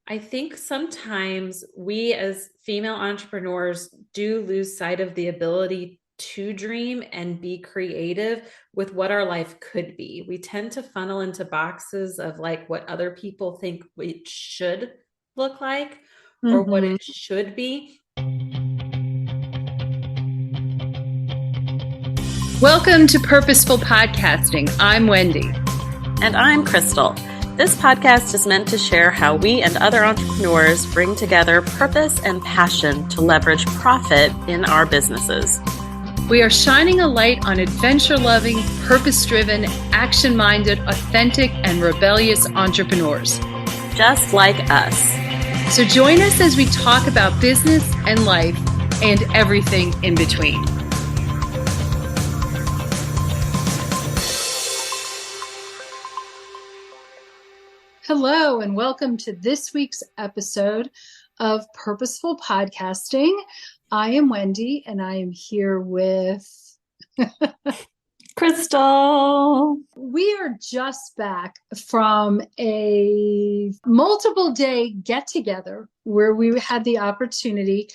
I think sometimes we as female entrepreneurs do lose sight of the ability to dream and be creative with what our life could be. We tend to funnel into boxes of like what other people think it should look like or what Hmm. it should be. Welcome to Purposeful Podcasting. I'm Wendy. And I'm Crystal. This podcast is meant to share how we and other entrepreneurs bring together purpose and passion to leverage profit in our businesses. We are shining a light on adventure-loving, purpose-driven, action-minded, authentic, and rebellious entrepreneurs. Just like us. So join us as we talk about business and life and everything in between. Hello, and welcome to this week's episode of Purposeful Podcasting. I am Wendy, and I am here with Crystal. We are just back from a multiple day get together where we had the opportunity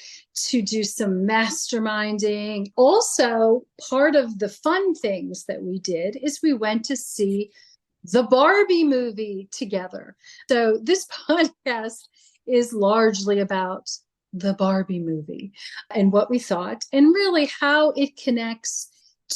to do some masterminding. Also, part of the fun things that we did is we went to see the Barbie movie together. So this podcast is largely about the Barbie movie and what we thought and really how it connects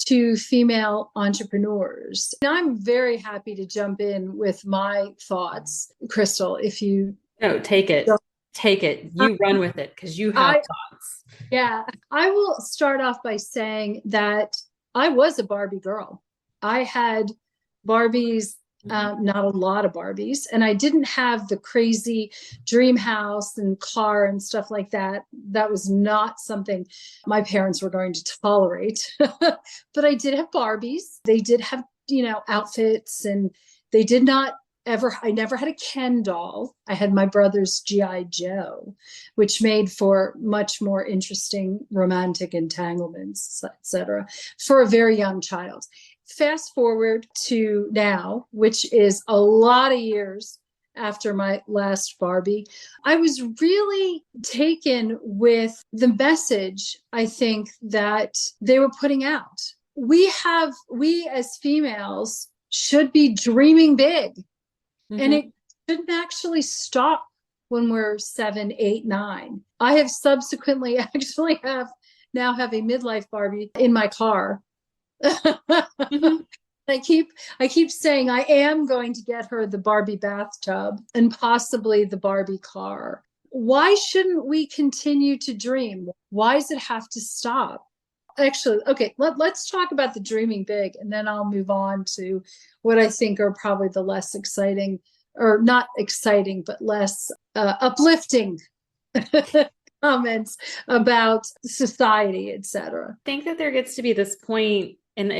to female entrepreneurs. And I'm very happy to jump in with my thoughts. Crystal, if you... No, take it. Take it. You run with it because you have thoughts. Yeah, I will start off by saying that I was a Barbie girl. I had Barbies, not a lot of Barbies, and I didn't have the crazy dream house and car and stuff like that. That was not something my parents were going to tolerate. But I did have Barbies. They did have, outfits, and they did not I never had a Ken doll. I had my brother's G.I. Joe, which made for much more interesting romantic entanglements, etc., for a very young child. Fast forward to now, which is a lot of years after my last Barbie, I was really taken with the message, I think, that they were putting out. We as females should be dreaming big. Mm-hmm. And it shouldn't actually stop when we're 7, 8, 9. I have subsequently now have a midlife Barbie in my car. Mm-hmm. I keep saying I am going to get her the Barbie bathtub and possibly the Barbie car. Why shouldn't we continue to dream? Why does it have to stop? Actually, okay, let's talk about the dreaming big, and then I'll move on to what I think are probably the less exciting, or not exciting, but less uplifting comments about society, etc. I think that there gets to be this point, and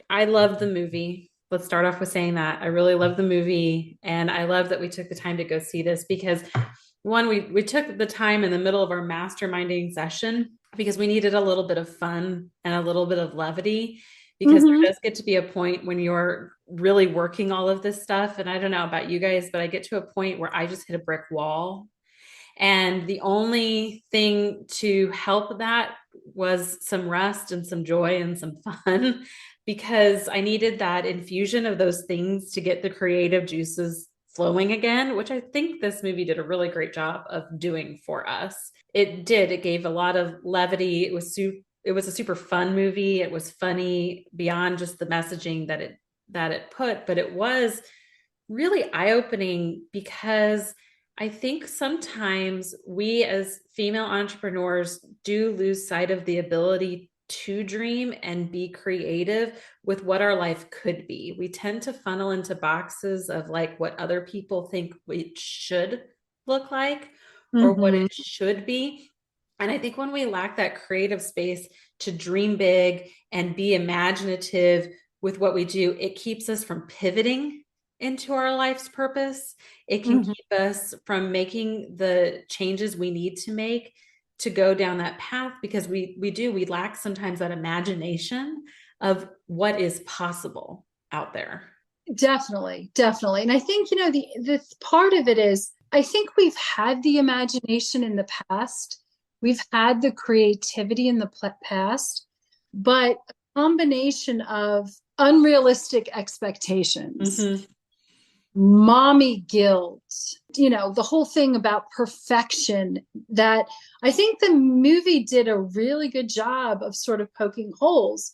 I love the movie. Let's start off with saying that. I really love the movie, and I love that we took the time to go see this because, one, we took the time in the middle of our masterminding session because we needed a little bit of fun and a little bit of levity, because there does get to be a point when you're really working all of this stuff. And I don't know about you guys, but I get to a point where I just hit a brick wall. And the only thing to help that was some rest and some joy and some fun, because I needed that infusion of those things to get the creative juices flowing again, which I think this movie did a really great job of doing for us. It did. It gave a lot of levity. It was a super fun movie. It was funny beyond just the messaging that it put, but it was really eye-opening because I think sometimes we as female entrepreneurs do lose sight of the ability to dream and be creative with what our life could be. We tend to funnel into boxes of like what other people think it should look like or what it should be. And I think when we lack that creative space to dream big and be imaginative with what we do, it keeps us from pivoting into our life's purpose. It can keep us from making the changes we need to make to go down that path, because we lack sometimes that imagination of what is possible out there. Definitely. And I think, the part of it is I think we've had the imagination in the past. We've had the creativity in the past, but a combination of unrealistic expectations, Mhm. mommy guilt, the whole thing about perfection, that I think the movie did a really good job of sort of poking holes.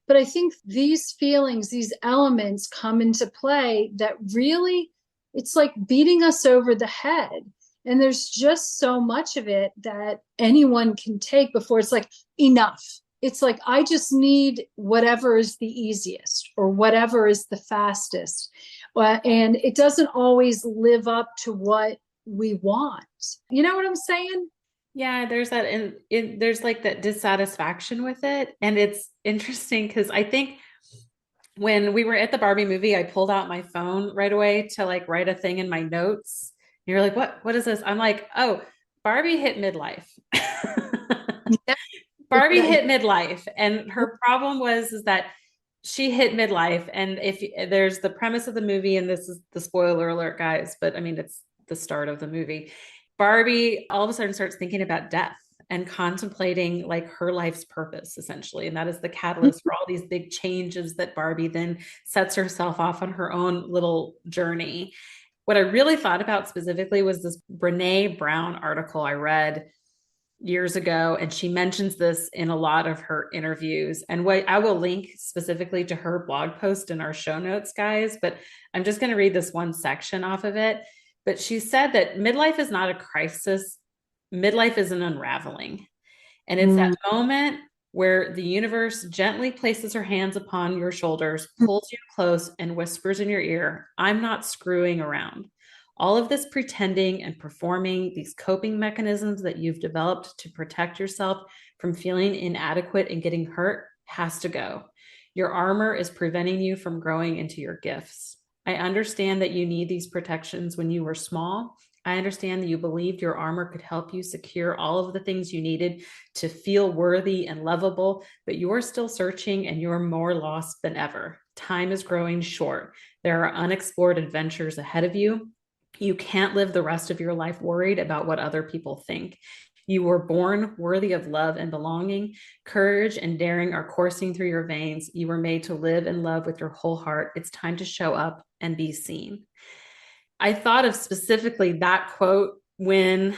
But I think these feelings, these elements come into play that really, it's like beating us over the head. And there's just so much of it that anyone can take before it's like, enough. It's like, I just need whatever is the easiest or whatever is the fastest. And it doesn't always live up to what we want. You know what I'm saying? Yeah, there's that, and there's like that dissatisfaction with it. And it's interesting because I think when we were at the Barbie movie, I pulled out my phone right away to like write a thing in my notes. You're like, what is this? I'm like, oh, Barbie hit midlife. Yeah. Barbie hit midlife, and her problem was is that she hit midlife. And if there's the premise of the movie, and this is the spoiler alert, guys, but I mean, it's the start of the movie. Barbie all of a sudden starts thinking about death and contemplating like her life's purpose, essentially. And that is the catalyst for all these big changes that Barbie then sets herself off on her own little journey. What I really thought about specifically was this Brene Brown article I read years ago, and she mentions this in a lot of her interviews. And what I will link specifically to her blog post in our show notes, guys, but I'm just going to read this one section off of it. But she said that midlife is not a crisis, midlife is an unraveling. And it's that moment where the universe gently places her hands upon your shoulders, pulls you close, and whispers in your ear, I'm not screwing around. All of this pretending and performing, these coping mechanisms that you've developed to protect yourself from feeling inadequate and getting hurt, has to go. Your armor is preventing you from growing into your gifts. I understand that you need these protections when you were small. I understand that you believed your armor could help you secure all of the things you needed to feel worthy and lovable, but you're still searching and you're more lost than ever. Time is growing short. There are unexplored adventures ahead of you. You can't live the rest of your life worried about what other people think. You were born worthy of love and belonging. Courage and daring are coursing through your veins. You were made to live and love with your whole heart. It's time to show up and be seen. I thought of specifically that quote when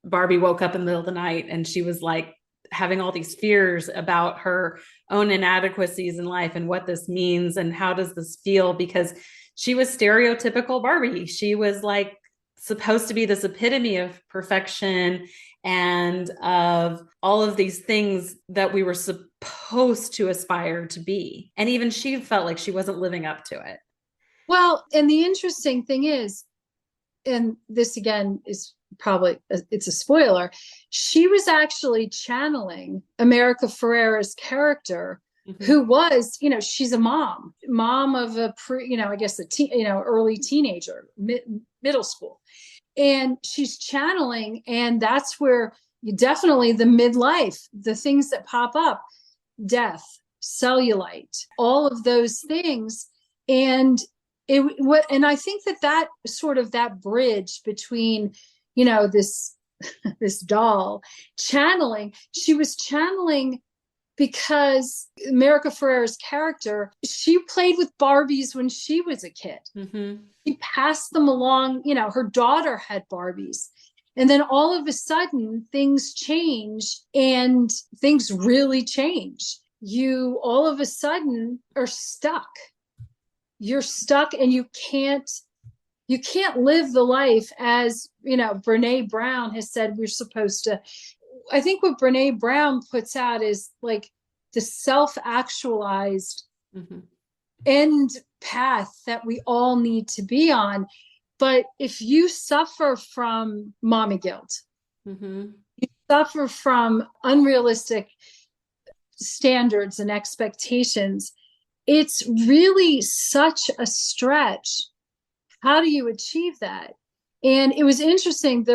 Barbie woke up in the middle of the night and she was like having all these fears about her own inadequacies in life and what this means and how does this feel, because she was stereotypical Barbie. She was like supposed to be this epitome of perfection and of all of these things that we were supposed to aspire to be. And even she felt like she wasn't living up to it. Well, and the interesting thing is, and this again is probably, it's a spoiler, she was actually channeling America Ferrera's character, who was, she's a mom of a I guess early teenager, middle school. And she's channeling, and that's where you definitely the midlife, the things that pop up, death, cellulite, all of those things. And and I think that sort of that bridge between, this doll channeling, she was channeling because America Ferrera's character, she played with Barbies when she was a kid. She passed them along, her daughter had Barbies. And then all of a sudden things change, and things really change. You all of a sudden are stuck. You're stuck, and you can't live the life as, Brene Brown has said we're supposed to. I think what Brene Brown puts out is like the self-actualized end path that we all need to be on. But if you suffer from mommy guilt, you suffer from unrealistic standards and expectations, it's really such a stretch. How do you achieve that? And it was interesting.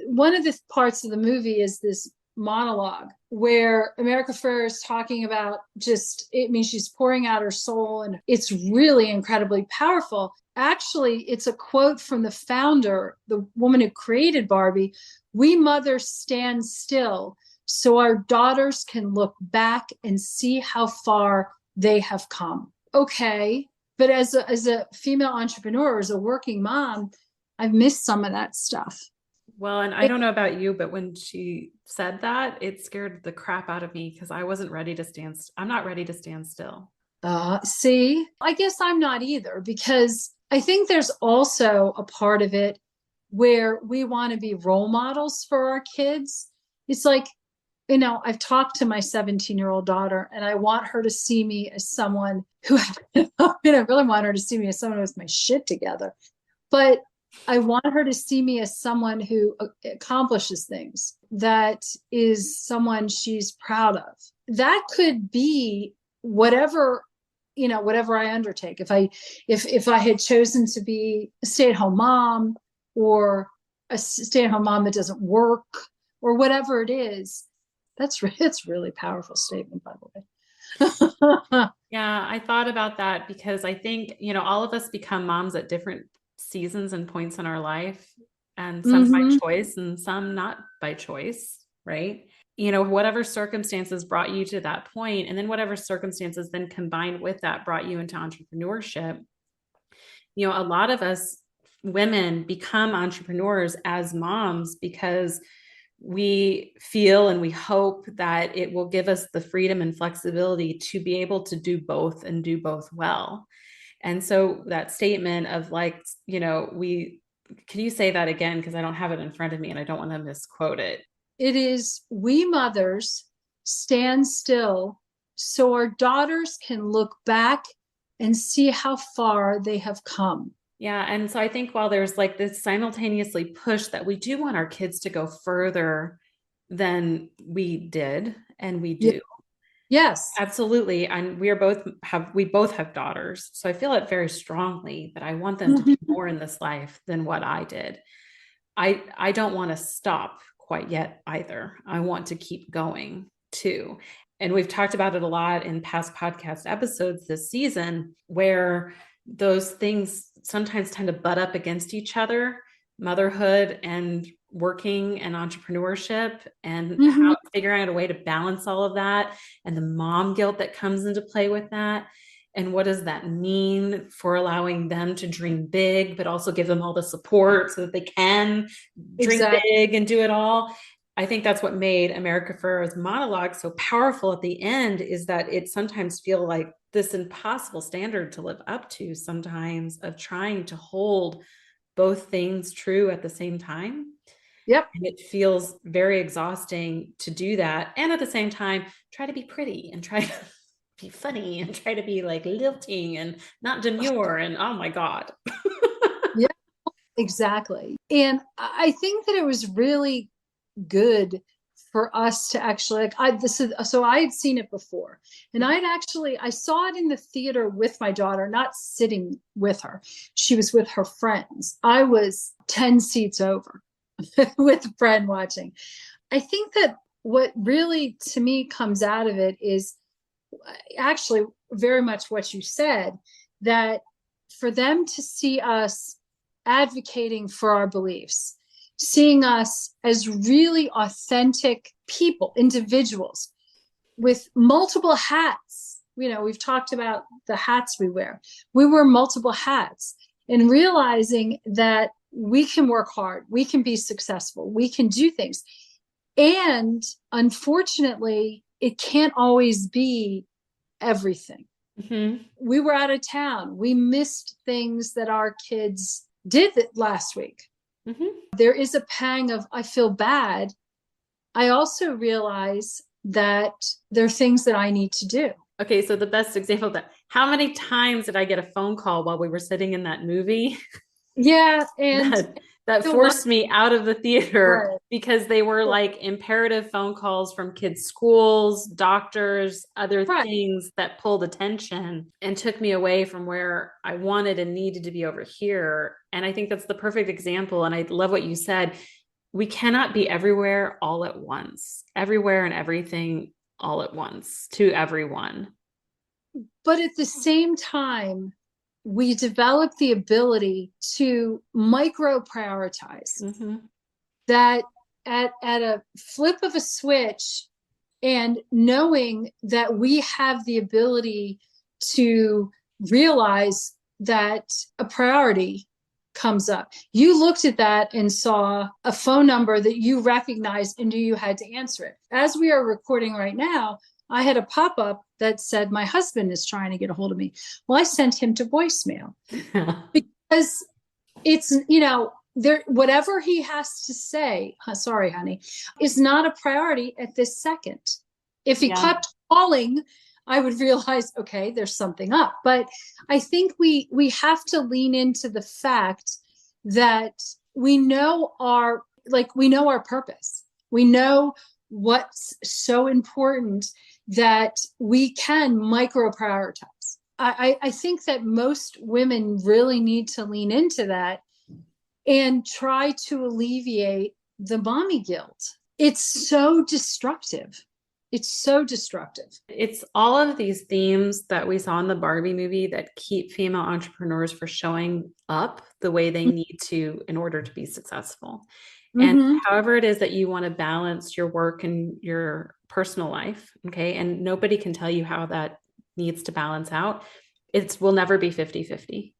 One of the parts of the movie is this monologue where America Ferrera is talking about she's pouring out her soul, and it's really incredibly powerful. Actually, it's a quote from the founder, the woman who created Barbie. We mothers stand still so our daughters can look back and see how far they have come. Okay. But as a female entrepreneur, as a working mom, I've missed some of that stuff. Well, and I don't know about you, but when she said that, it scared the crap out of me because I wasn't ready to I'm not ready to stand still. See, I guess I'm not either, because I think there's also a part of it where we want to be role models for our kids. It's like, I've talked to my 17-year-old daughter, and I want her to see me as someone who, I really want her to see me as someone who has my shit together. But I want her to see me as someone who accomplishes things, that is someone she's proud of. That could be whatever I undertake. If I had chosen to be a stay-at-home mom, or a stay-at-home mom that doesn't work, or whatever it is, it's really powerful statement, by the way. Yeah, I thought about that because I think, all of us become moms at different seasons and points in our life, and some by choice and some not by choice, right? Whatever circumstances brought you to that point, and then whatever circumstances then combined with that brought you into entrepreneurship. A lot of us women become entrepreneurs as moms because we feel and we hope that it will give us the freedom and flexibility to be able to do both and do both well. And so that statement of can you say that again? Because I don't have it in front of me and I don't want to misquote it. It is, we mothers stand still so our daughters can look back and see how far they have come. Yeah. And so I think while there's this simultaneously push that we do want our kids to go further than we did, and we do. Yes. Absolutely. And we both have daughters. So I feel it very strongly that I want them to do more in this life than what I did. I don't want to stop quite yet either. I want to keep going too. And we've talked about it a lot in past podcast episodes this season, where those things sometimes tend to butt up against each other, motherhood and working and entrepreneurship, and how figuring out a way to balance all of that, and the mom guilt that comes into play with that. And what does that mean for allowing them to dream big, but also give them all the support so that they can dream big and do it all? I think that's what made America Ferrera's monologue so powerful at the end, is that it sometimes feels like this impossible standard to live up to sometimes, of trying to hold both things true at the same time. Yep. And it feels very exhausting to do that. And at the same time, try to be pretty and try to be funny and try to be lilting and not demure. And oh my God. Yeah, exactly. And I think that it was really good for us to actually, so I had seen it before, and I saw it in the theater with my daughter, not sitting with her. She was with her friends. I was 10 seats over with a friend watching. I think that what really to me comes out of it is actually very much what you said, that for them to see us advocating for our beliefs, seeing us as really authentic people, individuals with multiple hats. We've talked about the hats we wear. We wear multiple hats, and realizing that we can work hard, we can be successful, we can do things. And unfortunately, it can't always be everything. We were out of town. We missed things that our kids did last week. There is a pang of, I feel bad. I also realize that there are things that I need to do. Okay, so the best example of that, how many times did I get a phone call while we were sitting in that movie? Yeah, and that forced me out of the theater, right, because they were imperative phone calls from kids' schools, doctors, other things that pulled attention and took me away from where I wanted and needed to be over here. And I think that's the perfect example. And I love what you said. we cannot be everywhere all at once, everywhere and everything all at once to everyone. But at the same time, we develop the ability to micro prioritize that at a flip of a switch, and knowing that we have the ability to realize that a priority comes up. You looked at that and saw a phone number that you recognized and knew you had to answer it. As we are recording right now, I had a pop-up that said, my husband is trying to get a hold of me. Well, I sent him to voicemail because it's, there, whatever he has to say, sorry, honey, is not a priority at this second. If he kept calling, I would realize, okay, there's something up. But I think we have to lean into the fact that we know our purpose. We know what's so important that we can micro prioritize. I think that most women really need to lean into that and try to alleviate the mommy guilt. It's so destructive. It's so destructive. It's all of these themes that we saw in the Barbie movie that keep female entrepreneurs from showing up the way they need to in order to be successful. And however it is that you want to balance your work and your personal life, okay, and nobody can tell you how that needs to balance out. It will never be 50-50.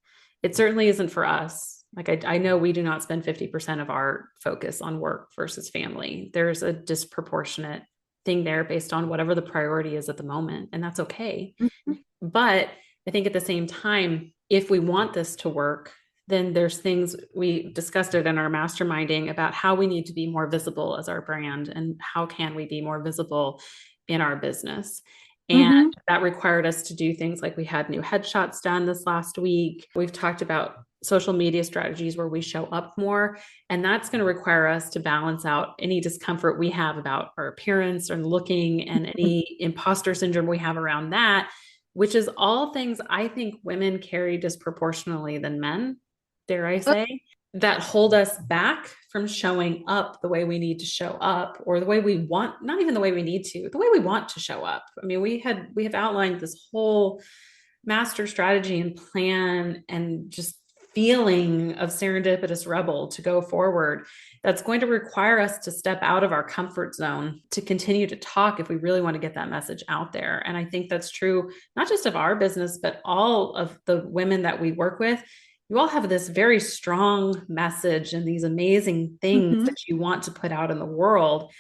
It certainly isn't for us. Like I know we do not spend 50% of our focus on work versus family. There's a disproportionate thing there based on whatever the priority is at the moment. And that's okay. But I think at the same time, if we want this to work, then there's things we discussed it in our masterminding about how we need to be more visible as our brand and how can we be more visible in our business. And that required us to do things like we had new headshots done this last week. We've talked about social media strategies where we show up more. And that's going to require us to balance out any discomfort we have about our appearance or looking and any imposter syndrome we have around that, which is all things I think women carry disproportionately than men, dare I say, that hold us back from showing up the way we need to show up, or the way we want, not even the way we need to, the way we want to show up. I mean, we have outlined this whole master strategy and plan and just feeling of serendipitous rebel to go forward. That's going to require us to step out of our comfort zone to continue to talk if we really want to get that message out there. And I think that's true, not just of our business, but all of the women that we work with. You all have this very strong message and these amazing things that you want to put out in the world.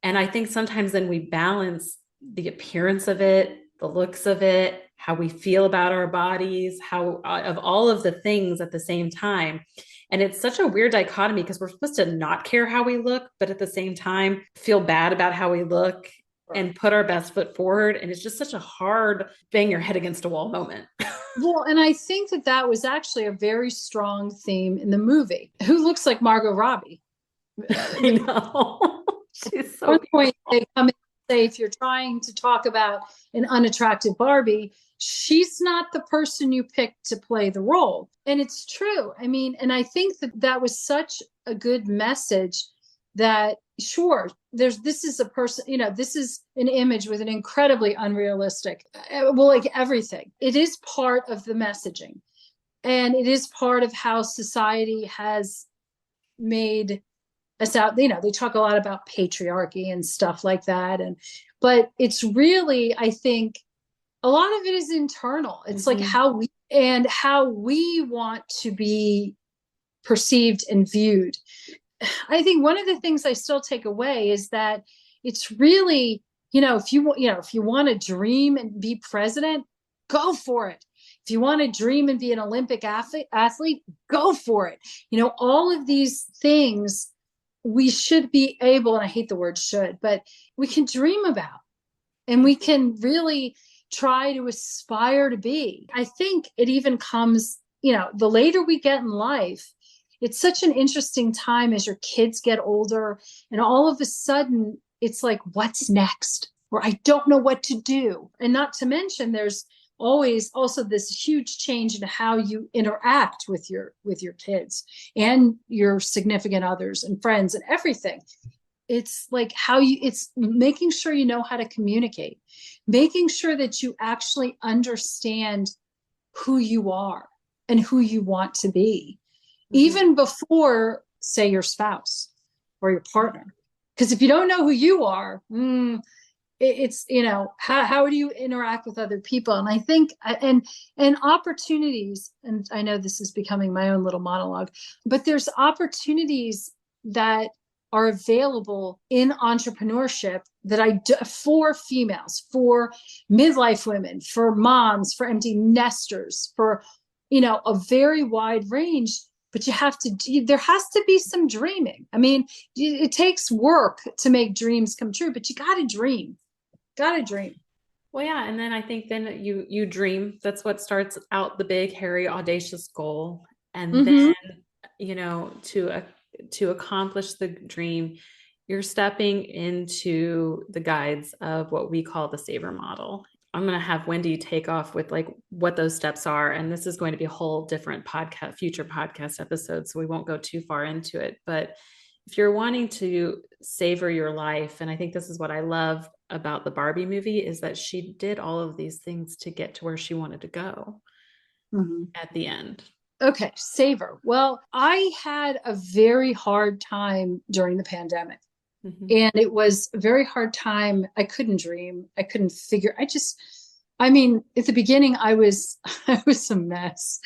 And I think sometimes then we balance the appearance of it, the looks of it, how we feel about our bodies, how of all of the things at the same time. And it's such a weird dichotomy because we're supposed to not care how we look, but at the same time, feel bad about how we look and put our best foot forward. And it's just such a hard bang your head against a wall moment. Well, and I think that was actually a very strong theme in the movie. Who looks like Margot Robbie? I know. She's so at one point they come in and say, if you're trying to talk about an unattractive Barbie, she's not the person you picked to play the role. And it's true. I mean, and I think that was such a good message that, sure, this is a person, this is an image with an incredibly unrealistic, like everything. It is part of the messaging. And it is part of how society has made us out. They talk a lot about patriarchy and stuff like that. But it's really, I think, a lot of it is internal. It's like how we want to be perceived and viewed. I think one of the things I still take away is that it's really, if you want to dream and be president, go for it. If you want to dream and be an Olympic athlete, go for it. All of these things we should be able, and I hate the word should, but we can dream about, and we can really try to aspire to be. I think it even comes, the later we get in life, it's such an interesting time as your kids get older, and all of a sudden it's like, what's next? Or I don't know what to do. And not to mention there's always also this huge change in how you interact with your kids and your significant others and friends and everything. It's like it's making sure you know how to communicate, making sure that you actually understand who you are and who you want to be, even before, say, your spouse or your partner. Because if you don't know who you are, it's, how do you interact with other people? And I think, and opportunities, and I know this is becoming my own little monologue, but there's opportunities that are available in entrepreneurship that I do for females, for midlife women, for moms, for empty nesters, for, a very wide range. But there has to be some dreaming. I mean, it takes work to make dreams come true, but you got to dream. Got to dream. Well, yeah. And then I think then you dream. That's what starts out the big, hairy, audacious goal. And then, to accomplish the dream, you're stepping into the guides of what we call the saver model. I'm going to have Wendy take off with like what those steps are. And this is going to be a whole different future podcast episode. So we won't go too far into it. But if you're wanting to savor your life, and I think this is what I love about the Barbie movie, is that she did all of these things to get to where she wanted to go at the end. Okay, savor. Well, I had a very hard time during the pandemic. And it was a very hard time. I couldn't dream. I couldn't figure. at the beginning, I was a mess.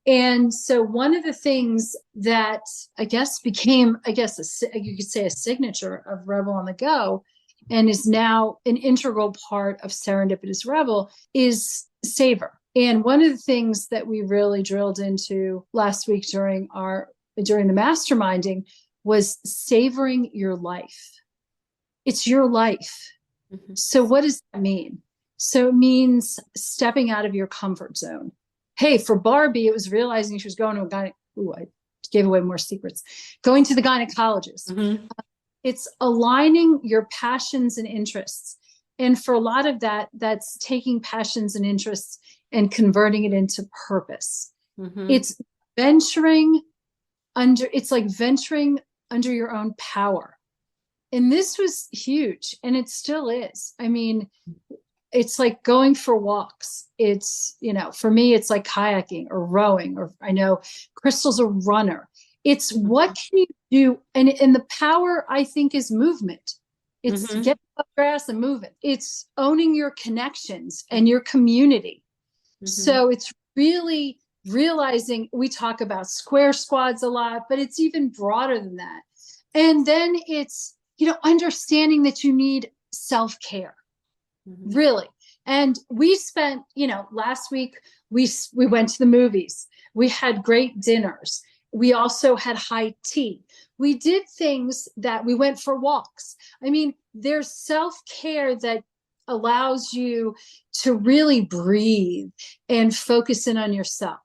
And so one of the things that I guess became, you could say, a signature of Rebel on the Go, and is now an integral part of Serendipitous Rebel, is savor. And one of the things that we really drilled into last week during the masterminding was savoring your life. It's your life. So what does that mean? So it means stepping out of your comfort zone. Hey, for Barbie, it was realizing she was going to a gynecologist. I gave away more secrets. Going to the gynecologist. It's aligning your passions and interests. And for a lot of that's taking passions and interests and converting it into purpose. It's venturing under your own power. And this was huge, and it still is. I mean, it's like going for walks. It's, for me, it's like kayaking or rowing, or I know Crystal's a runner. It's what can you do? And the power, I think, is movement. It's getting off grass and moving. It's owning your connections and your community. So it's really realizing, we talk about square squads a lot, but it's even broader than that. And then it's, understanding that you need self-care, really. And we spent, last week, we went to the movies. We had great dinners. We also had high tea. We did things that we went for walks. I mean, there's self-care that allows you to really breathe and focus in on yourself.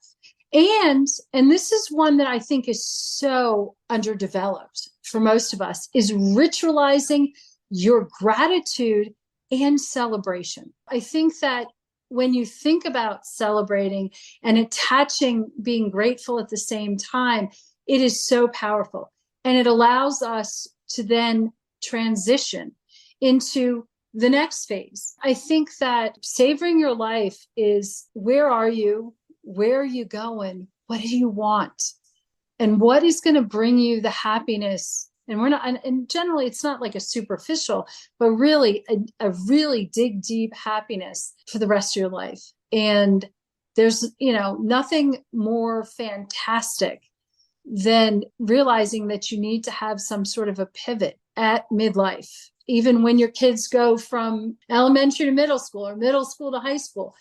And this is one that I think is so underdeveloped for most of us, is ritualizing your gratitude and celebration. I think that when you think about celebrating and attaching being grateful at the same time, it is so powerful. And it allows us to then transition into the next phase. I think that savoring your life is, where are you? Where are you going? What do you want? And what is going to bring you the happiness? And generally it's not like a superficial, but really a really dig deep happiness for the rest of your life. And there's, nothing more fantastic than realizing that you need to have some sort of a pivot at midlife, even when your kids go from elementary to middle school or middle school to high school.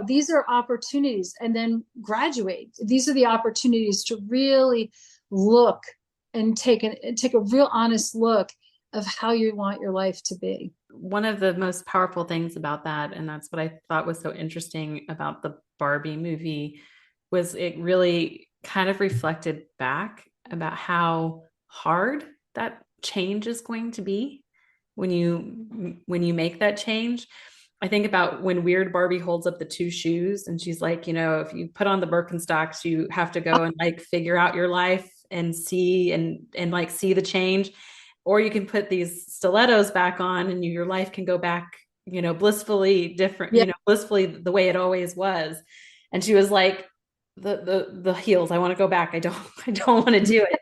These are opportunities, and then graduate. These are the opportunities to really look and take a real honest look of how you want your life to be. One of the most powerful things about that, and that's what I thought was so interesting about the Barbie movie, was it really kind of reflected back about how hard that change is going to be when you make that change. I think about when Weird Barbie holds up the two shoes and she's like, if you put on the Birkenstocks, you have to go and like figure out your life and see and like see the change. Or you can put these stilettos back on and your life can go back, blissfully different, Yeah. blissfully the way it always was. And she was like, the heels, I want to go back. I don't want to do it.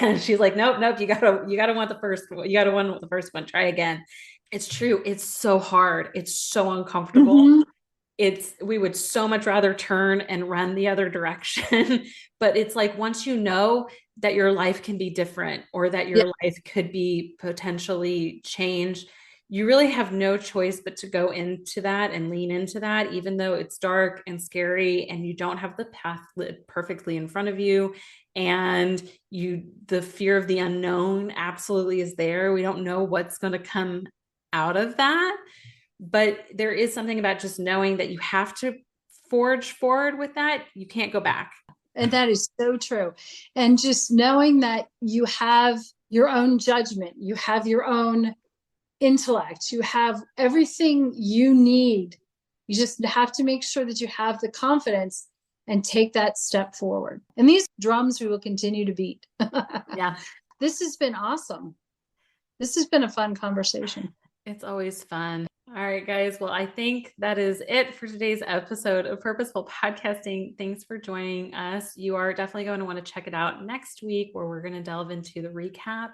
And she's like, nope, you gotta want the first one. You gotta want the first one. Try again. It's true. It's so hard. It's so uncomfortable. We would so much rather turn and run the other direction. But it's like, once you know that your life can be different or that your life could be potentially changed, you really have no choice but to go into that and lean into that, even though it's dark and scary and you don't have the path lit perfectly in front of you. And the fear of the unknown absolutely is there. We don't know what's going to come out of that. But there is something about just knowing that you have to forge forward with that. You can't go back. And that is so true. And just knowing that you have your own judgment, you have your own intellect, you have everything you need. You just have to make sure that you have the confidence and take that step forward. And these drums we will continue to beat. Yeah. This has been awesome. This has been a fun conversation. It's always fun. All right, guys. Well, I think that is it for today's episode of Purposeful Podcasting. Thanks for joining us. You are definitely going to want to check it out next week, where we're going to delve into the recap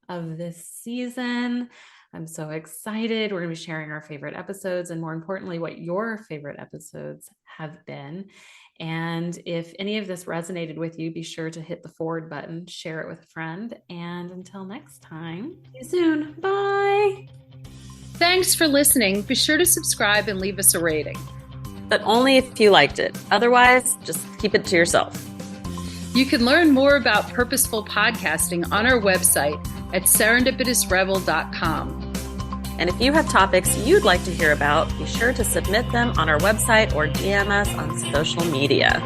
of this season. I'm so excited. We're going to be sharing our favorite episodes and, more importantly, what your favorite episodes have been. And if any of this resonated with you, be sure to hit the forward button, share it with a friend. And until next time, see you soon. Bye. Thanks for listening. Be sure to subscribe and leave us a rating. But only if you liked it. Otherwise, just keep it to yourself. You can learn more about purposeful podcasting on our website at serendipitousrebel.com. And if you have topics you'd like to hear about, be sure to submit them on our website or DM us on social media.